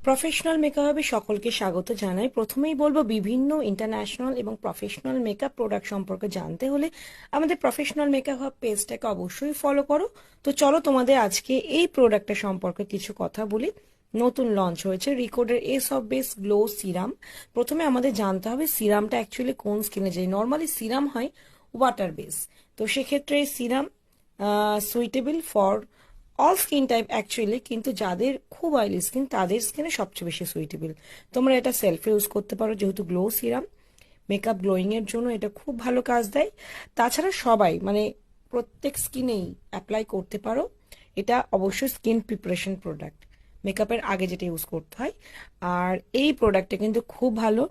Professional মেকআপে সকলকে স্বাগত জানাই। প্রথমেই বলবো, বিভিন্ন ইন্টারন্যাশনাল এবং প্রফেশনাল মেকআপ প্রোডাক্ট সম্পর্কে জানতে হলে আমাদের প্রফেশনাল মেকআপ হাব পেজটাকে অবশ্যই ফলো করো। তো চলো তোমাদের আজকে এই প্রোডাক্টটা সম্পর্কে কিছু কথা বলি। নতুন লঞ্চ হয়েছে রিকোডের ace of base glow serum. প্রথমে আমাদের জানতে হবে সিরামটা অ্যাকচুয়ালি কোন স্কিনে যায়। নর্মালি সিরাম হয় ওয়াটার বেস, তো সেক্ষেত্রে serum suitable for all skin type actually, কিন্তু যাদের খুব অয়েলি স্কিন তাদের স্কিনে সবচেয়ে বেশি সুইটেবল। তোমরা এটা সেলফে ইউজ করতে পারো, যেহেতু গ্লো সিরাম মেকআপ গ্লোয়িং এর জন্য এটা খুব ভালো কাজ দেয়। তাছাড়া সবাই মানে প্রত্যেক স্কিনেই অ্যাপ্লাই করতে পারো। এটা অবশ্যই স্কিন প্রিপারেশন প্রোডাক্ট, মেকআপের আগে যেটা ইউজ করতে হয়। আর এই প্রোডাক্টটা কিন্তু খুব ভালো।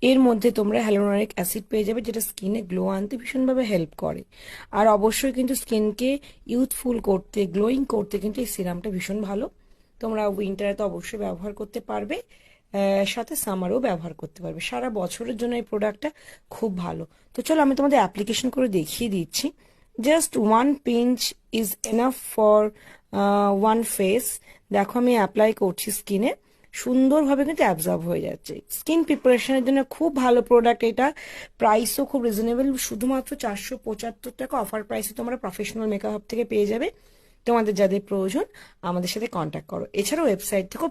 এর মধ্যে তোমরা হ্যালুরনিক অ্যাসিড পেয়ে যাবে, যেটা স্কিনে গ্লো আনতে ভীষণভাবে হেল্প করে। আর অবশ্যই কিন্তু স্কিনকে ইউথফুল করতে, গ্লোয়িং করতে কিন্তু এই সিরামটা ভীষণ ভালো। তোমরা উইন্টারে তো অবশ্যই ব্যবহার করতে পারবে, সাথে সামারও ব্যবহার করতে পারবে। সারা বছরের জন্য এই প্রোডাক্টটা খুব ভালো। তো চলো আমি তোমাদের অ্যাপ্লিকেশন করে দেখিয়ে দিচ্ছি। Just one pinch is enough for one face. দেখো আমি অ্যাপ্লাই করছি স্কিনে, সুন্দরভাবে কিন্তু অ্যাবজর্ব হয়ে যাচ্ছে। স্কিন প্রিপারেশনের জন্য খুব ভালো প্রোডাক্ট এটা। প্রাইসও খুব রিজনেবল, শুধুমাত্র 475 টাকা অফার প্রাইসে তোমরা প্রফেশনাল মেকআপ থেকে পেয়ে যাবে। তোমাদের যাদের প্রয়োজন আমাদের সাথে কন্ট্যাক্ট করো। এছাড়াও ওয়েবসাইট থেকেও